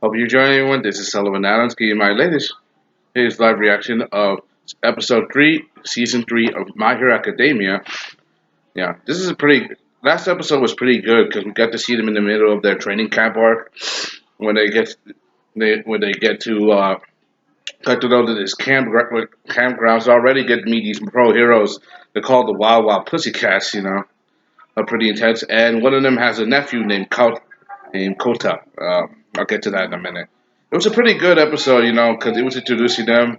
Hope you join everyone. This is Sullivan Adams giving my latest his live reaction of episode 3, season 3 of My Hero Academia. Yeah, this is a pretty. Last episode was pretty good because we got to see them in the middle of their training camp arc when when they get to know that this campgrounds already get to meet these pro heroes. They're called the Wild Wild Pussycats. Are pretty intense. And one of them has a nephew named Kota. I'll get to that in a minute. It was a pretty good episode, because it was introducing them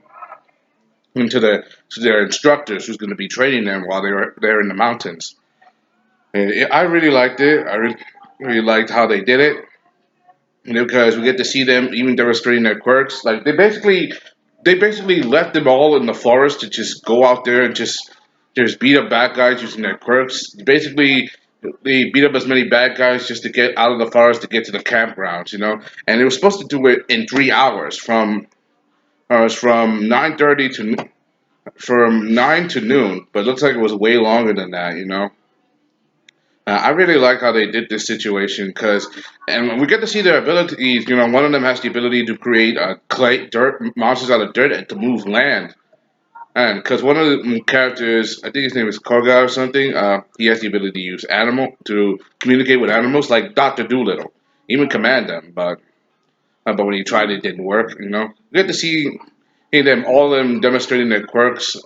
to their instructors who's going to be training them while they were there in the mountains. And I really liked it. Really liked how they did it, because we get to see them even demonstrating their quirks. Like they basically left them all in the forest to just go out there and just beat up bad guys using their quirks. Basically, they beat up as many bad guys just to get out of the forest to get to the campgrounds. And it was supposed to do it in 3 hours from 9:30 to from 9 to noon, but it looks like it was way longer than that. I really like how they did this situation and we get to see their abilities. One of them has the ability to create clay, dirt monsters out of dirt and to move land. And because one of the characters, I think his name is Koga or something, he has the ability to use animal to communicate with animals, like Doctor Doolittle, even command them. But when he tried, it didn't work. You get to see them all of them demonstrating their quirks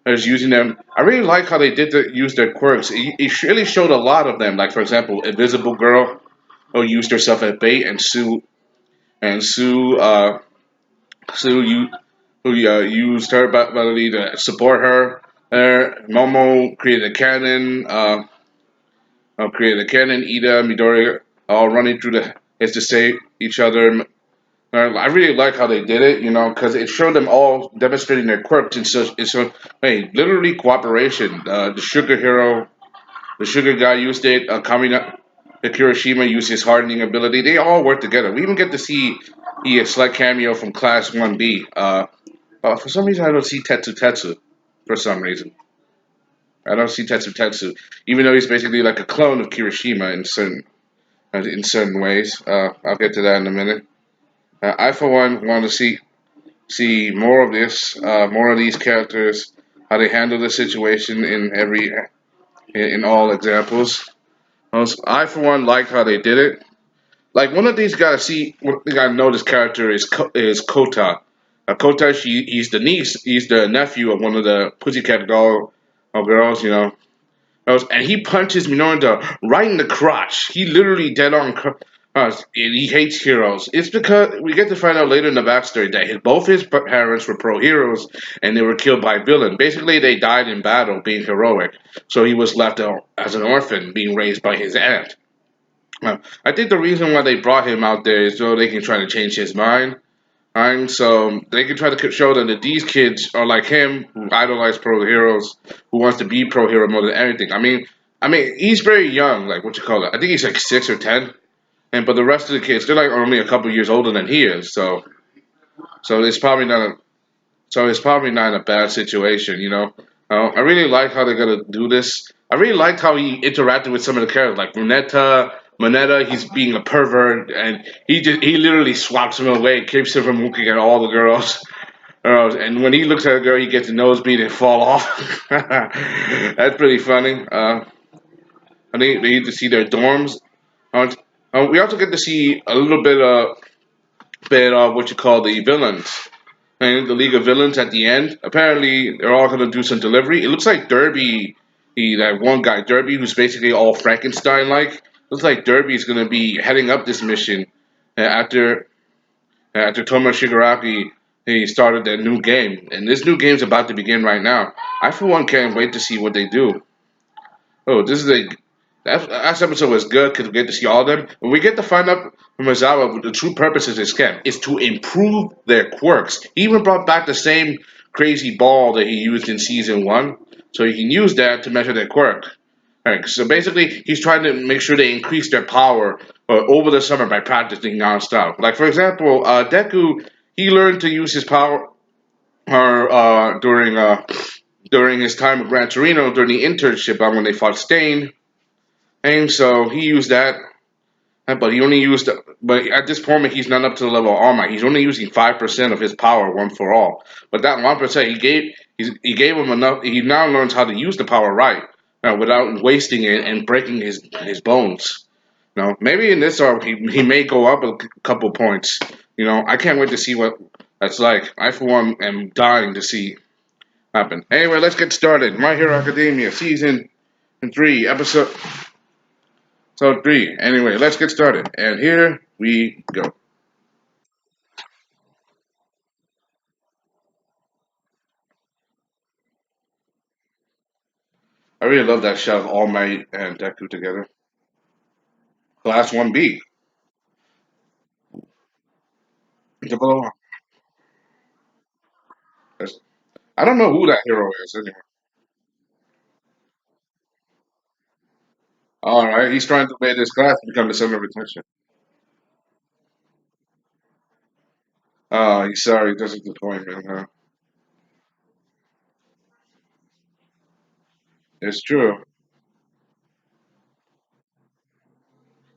as using them. I really like how they did use their quirks. It really showed a lot of them. Like for example, Invisible Girl who used herself as bait, and Sue who used her ability to support her. Momo created a cannon. Created a cannon. Ida, Midori, all running through the is to save each other. I really like how they did it, because it showed them all demonstrating their quirks hey, literally cooperation. The sugar guy used it. Kamina, the Kirishima used his hardening ability. They all work together. We even get to see a slight cameo from Class 1B. For some reason, I don't see Tetsu Tetsu. For some reason, I don't see Tetsu Tetsu, even though he's basically like a clone of Kirishima in certain ways. I'll get to that in a minute. I, for one, want to see more of this, more of these characters, how they handle the situation in all examples. I, for one, like how they did it. Like one of these guys, one thing I know this character is Kota. Kota, he's the niece, he's the nephew of one of the Pussycat doll girls, and he punches Minoru right in the crotch. He literally dead on. And he hates heroes. It's because we get to find out later in the backstory that both his parents were pro heroes and they were killed by villain. Basically, they died in battle being heroic. So he was left as an orphan being raised by his aunt. I think the reason why they brought him out there is so they can try to change his mind. And so they can try to show that these kids are like him, who idolize pro heroes, who wants to be pro hero more than anything. I mean, he's very young. Like what you call it? I think he's like 6 or 10, and but the rest of the kids, they're like only a couple years older than he is. So it's probably not a bad situation. I really like how they're gonna do this. I really liked how he interacted with some of the characters, like Moneta. He's being a pervert, and he literally swaps him away, keeps him from looking at all the girls. And when he looks at a girl, he gets a nose beat and fall off. That's pretty funny. I think they get to see their dorms. Uh, we also get to see a little bit of what you call the villains and the League of Villains at the end. Apparently, they're all going to do some delivery. It looks like Derby, that one guy, Derby, who's basically all Frankenstein like. Looks like Derby is going to be heading up this mission after Tomo Shigaraki he started that new game. And this new game's about to begin right now. I, for one, can't wait to see what they do. Oh, this is a that last episode was good because we get to see all of them. And we get to find out from Mizawa what the true purpose of this camp is to improve their quirks. He even brought back the same crazy ball that he used in season one, so you can use that to measure their quirk. Alright, so basically, he's trying to make sure they increase their power over the summer by practicing nonstop. Like for example, Deku, he learned to use his power during his time with Gran Torino during the internship when they fought Stain. And so he used that. But he only used. But at this point, he's not up to the level of All Might. He's only using 5% of his power, one for all. But that 1% he gave him enough. He now learns how to use the power right, without wasting it and breaking his bones. Maybe in this arc he may go up a couple points. I can't wait to see what that's like. I for one am dying to see happen. Anyway, let's get started. My Hero Academia season 3, episode 3. Anyway, let's get started. And here we go. I really love that shot of All Might and Deku together. Class 1B. Develop- I don't know who that hero is anyway. Alright, he's trying to make this class become the center of attention. He's sorry, this is disappointment, huh? It's true.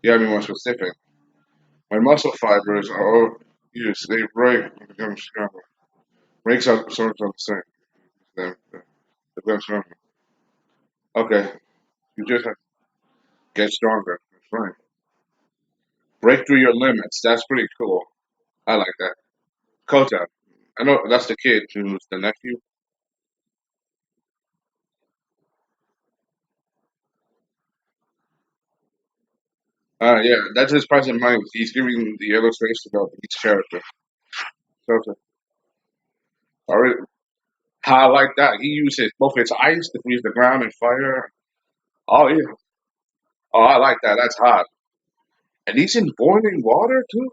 You gotta be more specific. My muscle fibers are used. They break and become stronger. Breaks are sort of the same. They become stronger. Okay, you just have to get stronger. That's right. Break through your limits. That's pretty cool. I like that. Kota. I know that's the kid who's the nephew. Yeah, that's his present mind. He's giving the illustration of each character. Kota. Alright. I like that. He uses both his ice to freeze the ground and fire. Oh yeah. Oh, I like that. That's hot. And he's in boiling water too.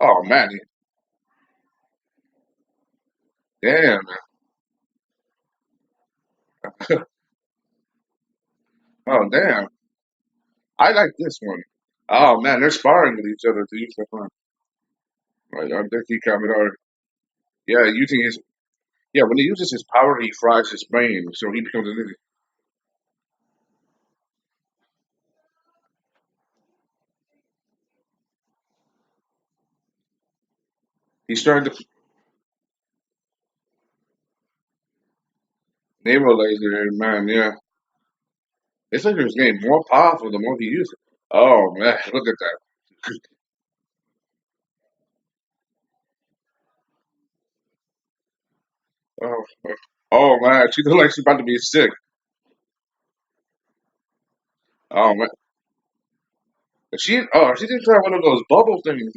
Oh man, damn. Oh damn. I like this one. Oh man, they're sparring with each other to use their fun. Like I think he coming out. Yeah, using his when he uses his power, he fries his brain, so he becomes an idiot. He's trying to naval laser, man. Yeah, it's like he's getting more powerful the more he uses it. Oh man, look at that. Oh, oh man, she looks like she's about to be sick. Oh man, she didn't try one of those bubble things.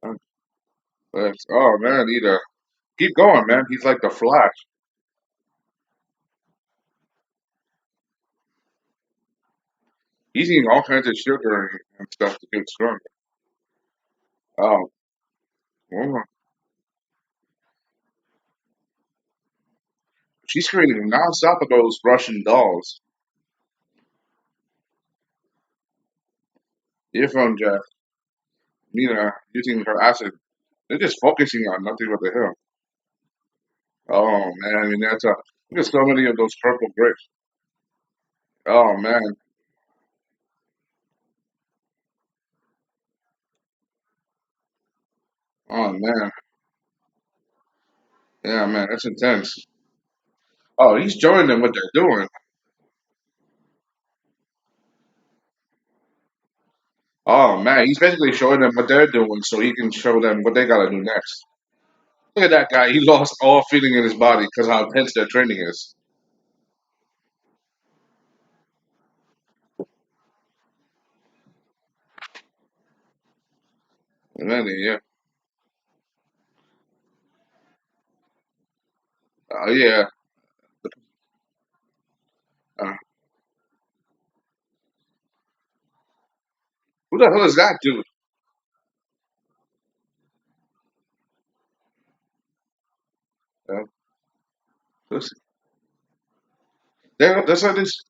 Uh, oh man, Ida, keep going, man. He's like the Flash. He's eating all kinds of sugar and stuff to get stronger. Oh, well, she's creating nonstop of those Russian dolls. Earphone jack, Nina using her acid. They're just focusing on nothing but the hill. Oh man, I mean look at so many of those purple grapes. Oh man, oh man, yeah man, that's intense. Oh, he's showing them what they're doing. Oh man, he's basically showing them what they're doing so he can show them what they gotta do next. Look at that guy. He lost all feeling in his body because how intense their training is. And then, yeah. Yeah. Uh, who the hell is that dude? Uh, listen, there's like this.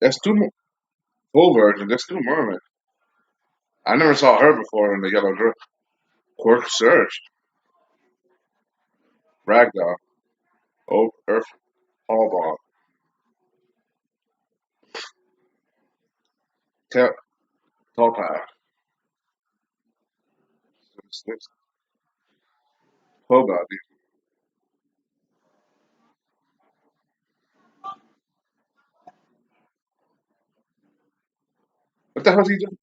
There's full version. There's two mermaids. I never saw her before in the yellow dress. Quirk Search, Ragdoll, Oak, Earth, Hallball. Tell Kota. Koba. What the hell is he doing?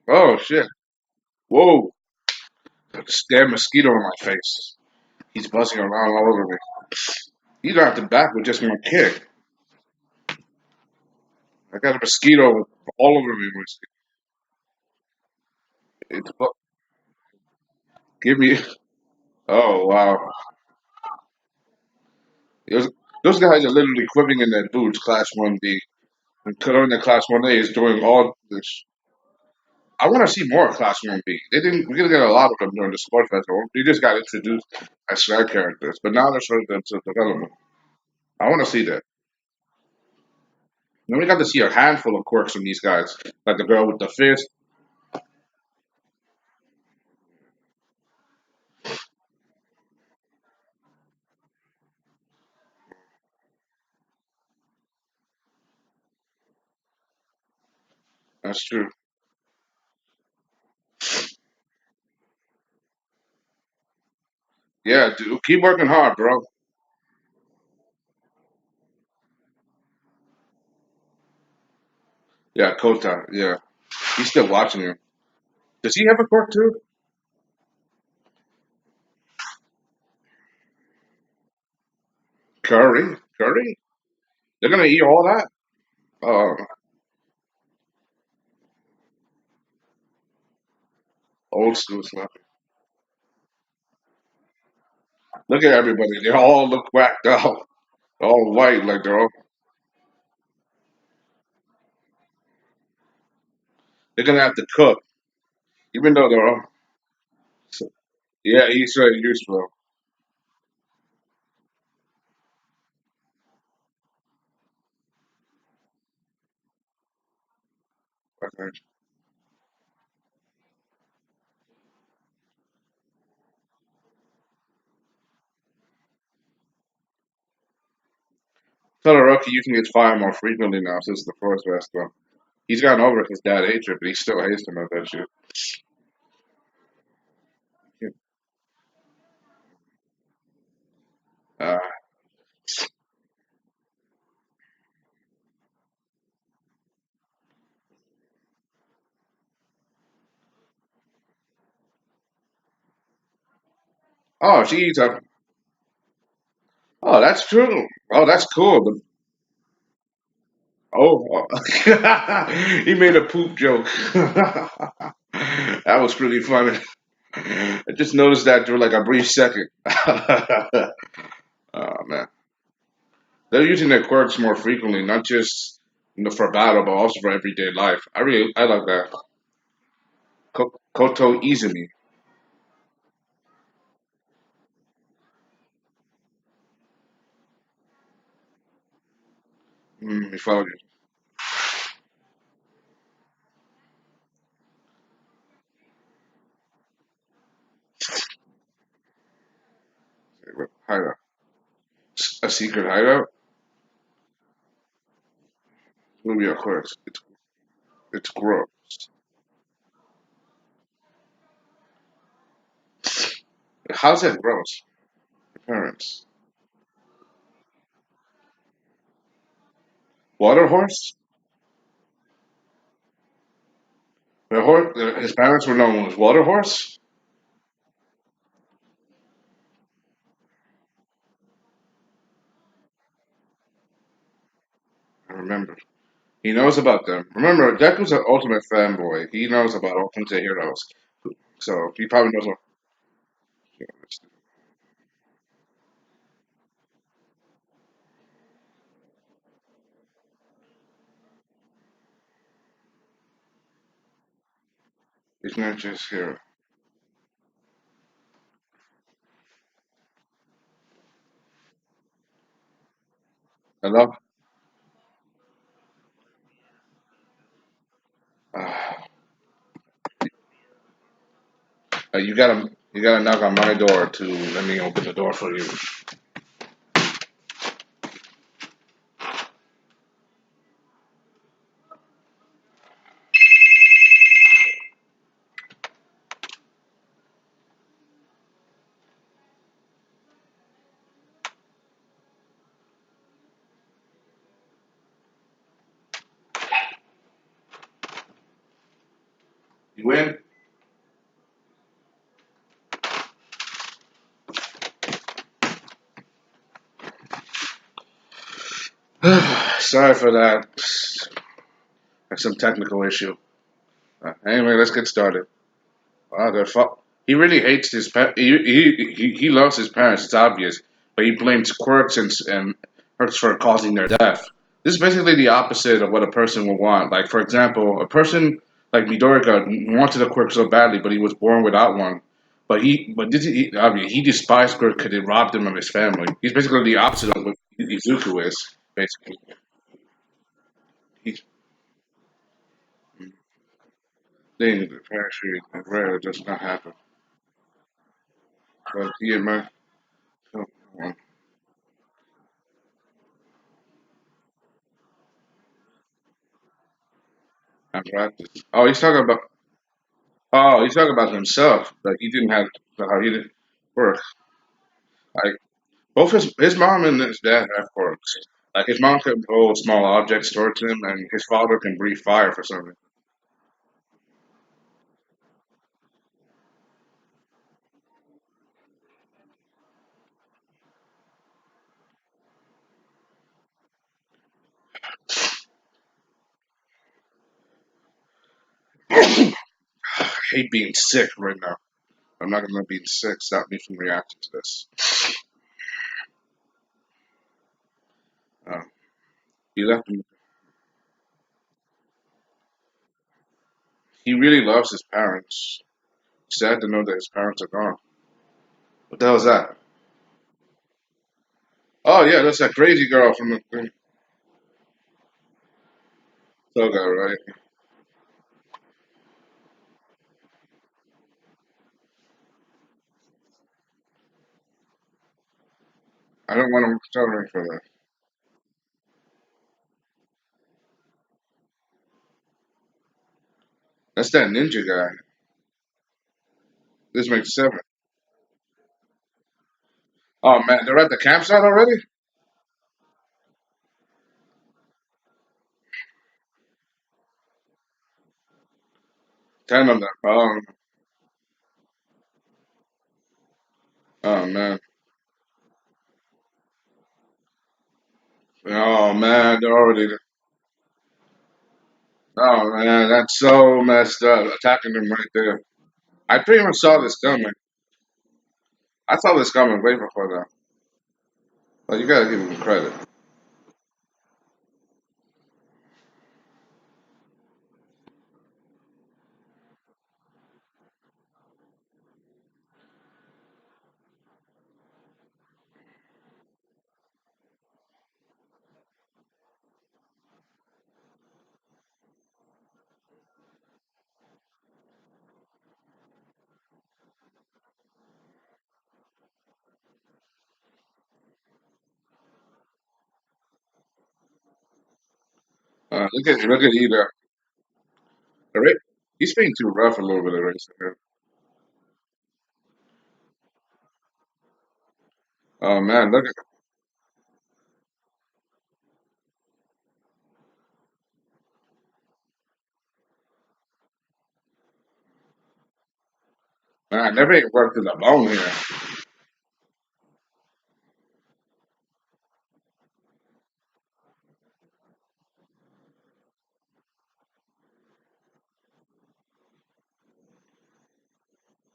Oh shit! Whoa! This damn mosquito on my face. He's buzzing around all over me. He's gonna have to back with just one kick. I got a mosquito all over me. It's, give me. Oh wow! Those, those guys are literally quivering in their boots. Class 1B. And Kota in Class 1A is doing all this. I want to see more Class 1B. They didn't. We're gonna get a lot of them during the sports festival. They just got introduced as side characters, but now they're starting to development. I want to see that. And we got to see a handful of quirks from these guys, like the girl with the fist. That's true. Yeah, dude, keep working hard, bro. Yeah, Kota. Yeah, he's still watching him. Does he have a quirk too? Curry. They're gonna eat all that. Oh, old school stuff. Look at everybody. They all look whacked out. All white, like they're gonna have to cook, even though they're all. Yeah, he's very useful. Okay. Todoroki using his fire more frequently now since the first restaurant. He's gotten over his dad hatred, but he still hates him. I bet you. Uh, oh, she eats up. Oh, that's true. Oh, that's cool. He made a poop joke. That was pretty funny. I just noticed that for like a brief second. Oh man, they're using their quirks more frequently, not just for battle, but also for everyday life. I like that. Koto Izumi. We followed you. Hideout. A secret hideout. Movie of quirks. It's gross. How's that gross? Parents. Water horse. His parents were known as Water Horse. I remember. He knows about them. Remember, Deku's an ultimate fanboy. He knows about ultimate heroes. So he probably knows what he's not just here. Hello? Uh, you gotta knock on my door to let me open the door for you. You win. Sorry for that. That's some technical issue. Anyway, let's get started. He really hates his he loves his parents. It's obvious, but he blames quirks and Hertz for causing their death. This is basically the opposite of what a person would want. Like for example, a person like Midoriya wanted a quirk so badly, but he was born without one. Obviously, he despised quirk because it robbed him of his family. He's basically the opposite of what Izuku is. Basically, he's saying the parachute and rare does not happen. But he and my oh, I practice. He's talking about himself. Like he didn't have how he didn't work. Like both his mom and his dad have quirks. Like his mom can hold small objects towards him, and his father can breathe fire for something. I hate being sick right now. I'm not gonna be sick. Stop me from reacting to this. Uh, he left. He really loves his parents. Sad to know that his parents are gone. What the hell is that? Oh yeah, that's that crazy girl from the Soga, right? I don't want to tell her for that. That's that ninja guy. This makes seven. Oh man, they're at the campsite already? 10 of them. Oh man. Oh man, they're already. Oh man, that's so messed up. Attacking them right there. I pretty much saw this coming. I saw this coming way before that. Well, you gotta give him credit. Look at either. Right? He's being too rough a little bit of race. Oh man, look at man. Never ain't worked to the bone here.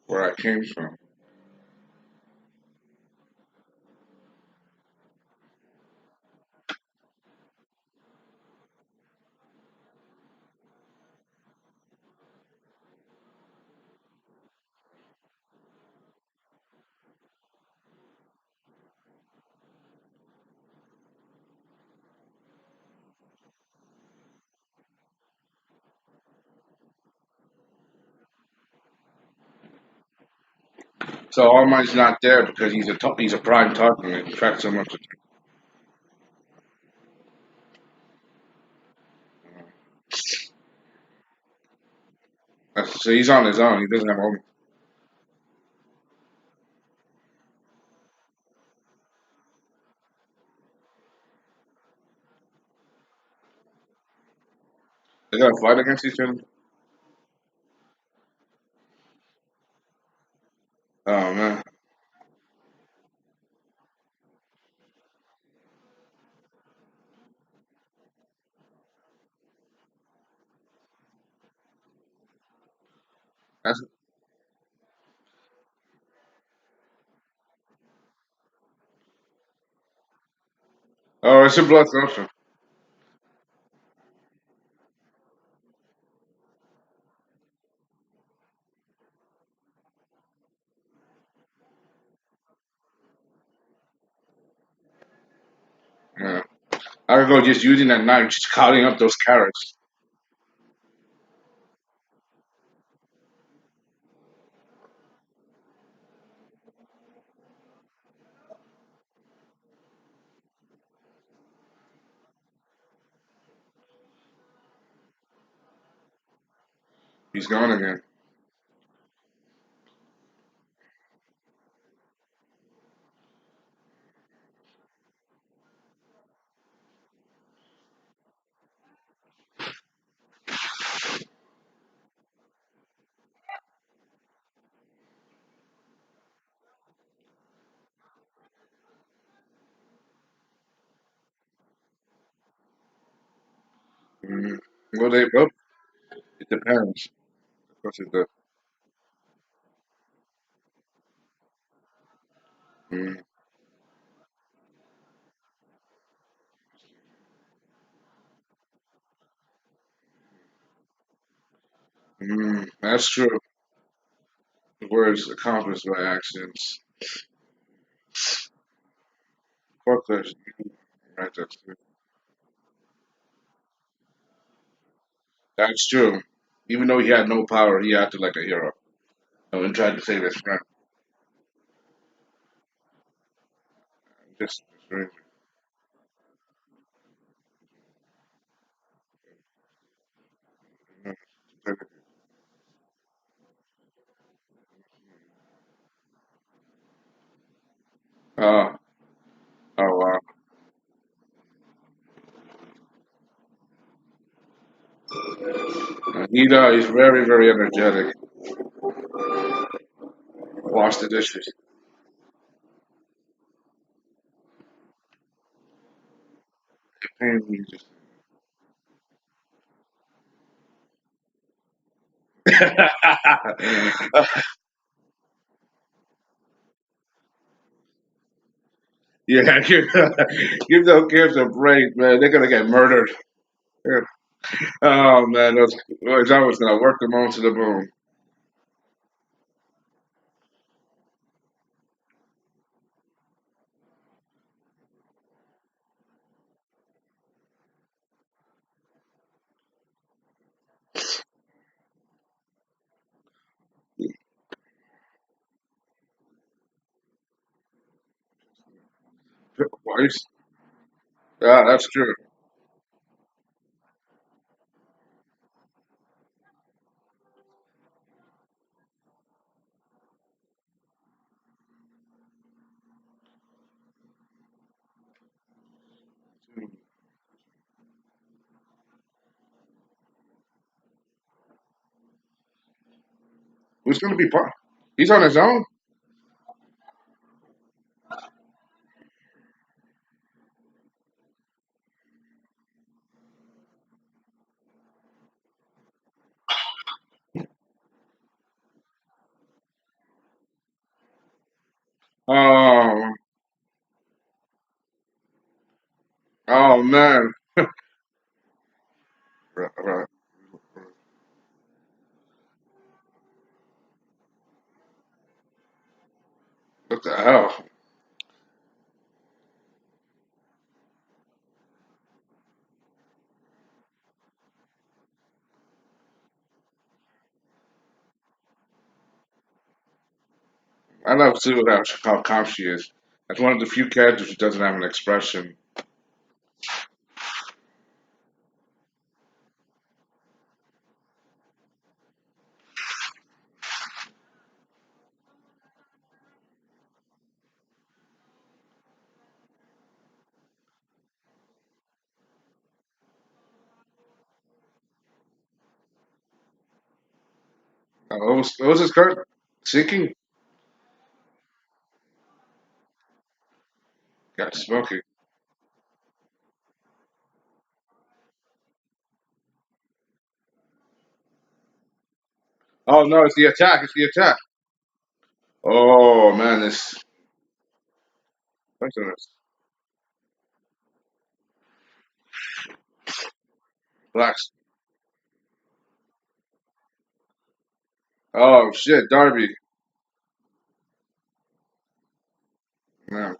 Where I came from. So All Might's not there because he's a prime target and attracts so much attention. So he's on his own. He doesn't have all. They gotta fight against each other. That's, oh, it's a blood pressure. Yeah. I could go just using that knife, just cutting up those carrots. He's gone again. Mm. Well, it depends. Of course it does. Mm. That's true. The words accomplished by actions. Fuck that shit. Right, that's true. Even though he had no power, he acted like a hero. And tried to save his friend. Just really. Uh, oh wow. He's very, very energetic. Wash the dishes. And he just yeah, give those kids a break, man. They're gonna get murdered. Yeah. Oh man, those I was gonna work them onto the bone. Twice. Yeah, that's true. Who's gonna be part? He's on his own. Oh, oh man. Right, right. What the hell? I love too how calm she is. That's one of the few characters who doesn't have an expression. What was his card? Sinking? Got smoking. Oh no, it's the attack. It's the attack. Oh man, this. What's this? Blacks. Oh shit, Darby. Man.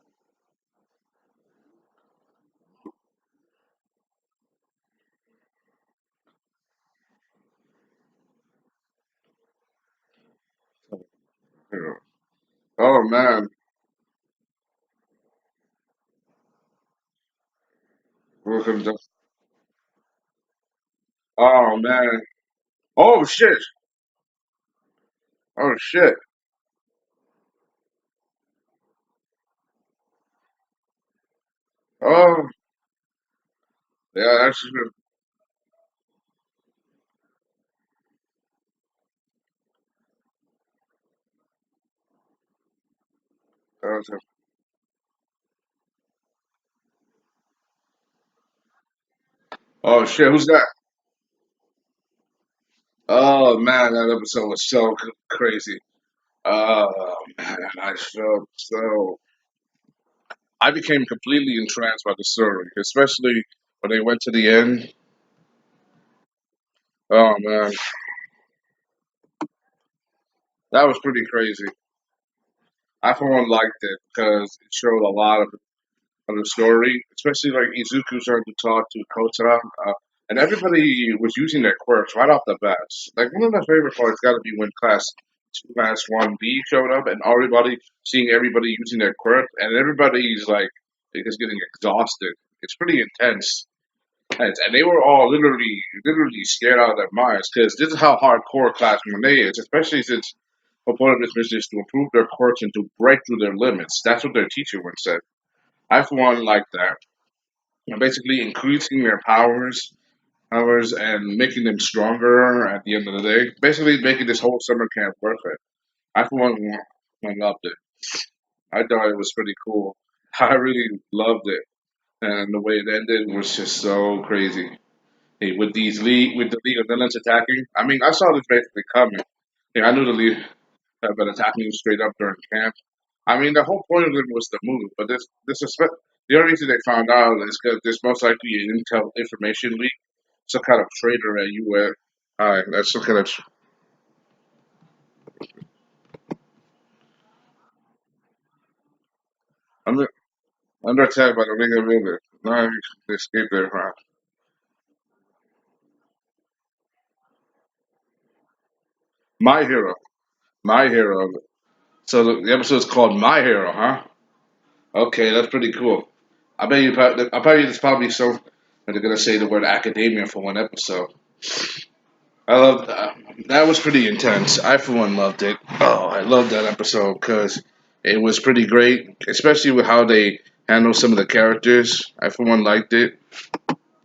Oh man. Welcome to- Oh man. Oh shit. Oh shit. Oh yeah, that's that's- Oh shit, who's that? Oh man, that episode was so crazy. Oh man, I felt so. I became completely entranced by the story, especially when they went to the end. Oh man, that was pretty crazy. I for one liked it because it showed a lot of the story, especially like Izuku started to talk to Kota, and everybody was using their quirks right off the bat. Like one of my favorite parts got to be when class 1B showed up, and everybody seeing everybody using their quirk, and everybody's like just getting exhausted. It's pretty intense. And they were all literally scared out of their minds because this is how hardcore Class 1A is, especially since a part of this mission is to improve their quirks and to break through their limits. That's what their teacher once said. I, for one, like that. Basically, increasing their powers, and making them stronger at the end of the day. Basically, making this whole summer camp worth it. I, for one loved it. I thought it was pretty cool. I really loved it, and the way it ended was just so crazy. Hey, with the League of Villains attacking. I mean, I saw this basically coming. Yeah, I knew the League had been attacking straight up during camp. I mean, the whole point of it was the move, but the only reason they found out is because there's most likely an intel information leak, some kind of traitor at US. That's some kind of under under attack by the League of Villains. No, they escaped their My hero, my hero. So the episode's called My Hero, huh? Okay, that's pretty cool. I bet you there's probably so they're gonna say the word academia for one episode. I love that was pretty intense. I for one loved it. Oh, I loved that episode because it was pretty great, especially with how they handled some of the characters. I for one liked it.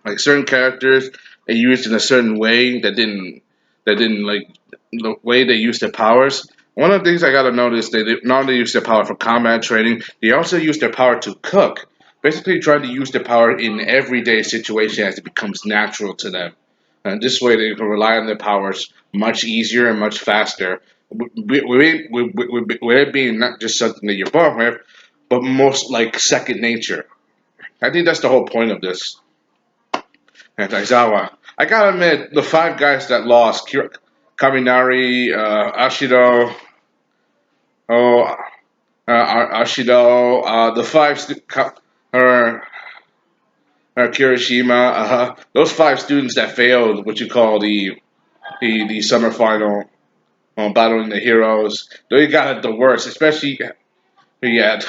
Like certain characters, they used in a certain way that didn't like the way they use their powers. One of the things I gotta notice, they not only use their power for combat training, they also use their power to cook. Basically, trying to use their power in everyday situation as it becomes natural to them. And this way, they can rely on their powers much easier and much faster. With it being not just something that you're born with, but most like second nature. I think that's the whole point of this. And Aizawa. I gotta admit, the five guys that lost, Kaminari, Ashido, oh, Ashido, the five, or Kirishima, those five students that failed what you call the summer final, battling the heroes, they got it the worst, especially he had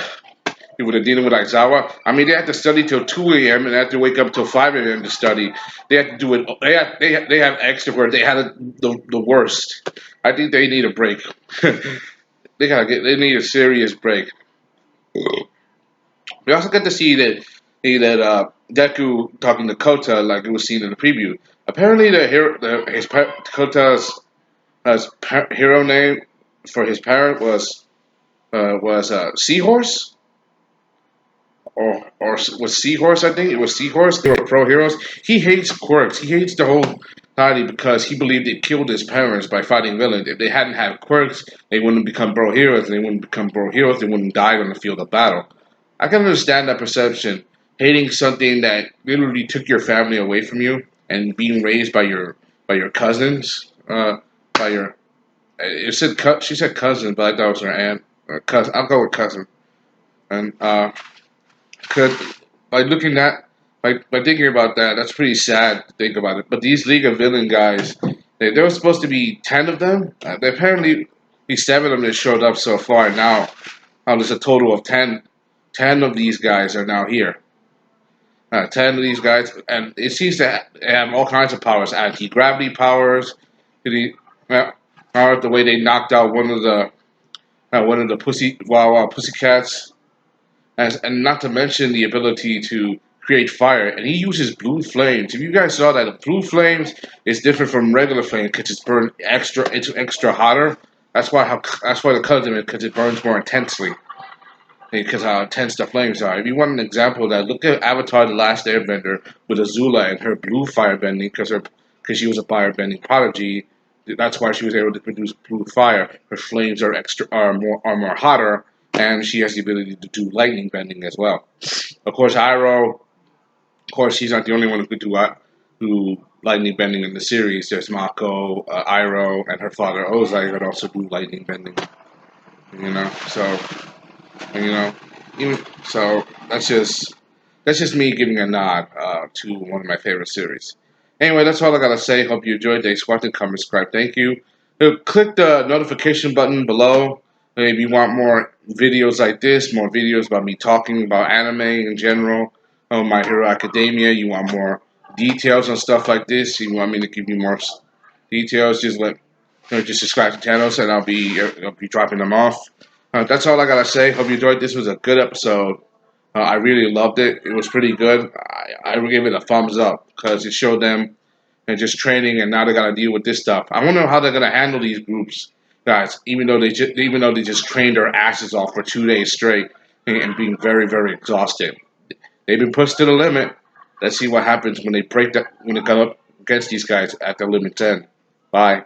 he would have dealing with Aizawa. I mean, they had to study till 2 a.m. and they had to wake up till 5 a.m. to study. They had to do it. They have extrovert. They had it the worst. I think they need a break. They need a serious break. We also get to see that Deku talking to Kota like it was seen in the preview. Apparently, Kota's hero name for his parent was Seahorse or was Seahorse. I think it was Seahorse. They were pro heroes. He hates quirks. He hates the whole society because he believed they killed his parents by fighting villains. If they hadn't had quirks, they wouldn't become bro heroes. They wouldn't become bro heroes. They wouldn't die on the field of battle. I can understand that perception. Hating something that literally took your family away from you and being raised by your cousins, by your she said cousin, but I thought it was her aunt. Cousin, I'll go with cousin. And cause by looking at by thinking about that, that's pretty sad to think about it. But these League of Villain guys, there was supposed to be 10 of them. There apparently be 7 of them that showed up so far. Now there's a total of 10. 10 of these guys are now here. 10 of these guys, and it seems to have all kinds of powers: anti-gravity powers, the the way they knocked out one of the pussy wow wow pussycats, and not to mention the ability to create fire. And he uses blue flames. If you guys saw that, the blue flames is different from regular flames because it's extra hotter. That's why the color is because it burns more intensely because how intense the flames are. If you want an example of that, look at Avatar: The Last Airbender with Azula and her blue firebending because she was a firebending prodigy. That's why she was able to produce blue fire. Her flames are more hotter, and she has the ability to do lightning bending as well. Of course, Iroh. Of course, he's not the only one who could do lightning bending in the series. There's Mako, Iroh, and her father Ozai could also do lightning bending. So you know, even so, that's just me giving a nod to one of my favorite series. Anyway, that's all I gotta say. Hope you enjoyed. Thanks for watching. Comment, subscribe. Thank you. Click the notification button below. If you want more videos like this, more videos about me talking about anime in general, My Hero Academia. You want more details on stuff like this? You want me to give you more details? Just subscribe to the channels, and I'll be dropping them off. That's all I gotta say. Hope you enjoyed. This was a good episode. I really loved it. It was pretty good. I would give it a thumbs up because it showed them and just training, and now they gotta deal with this stuff. I wonder how they're gonna handle these groups, guys. Even though they just trained their asses off for 2 days straight and being very very exhausted. They've been pushed to the limit. Let's see what happens when they come up against these guys at the limit's end. Bye.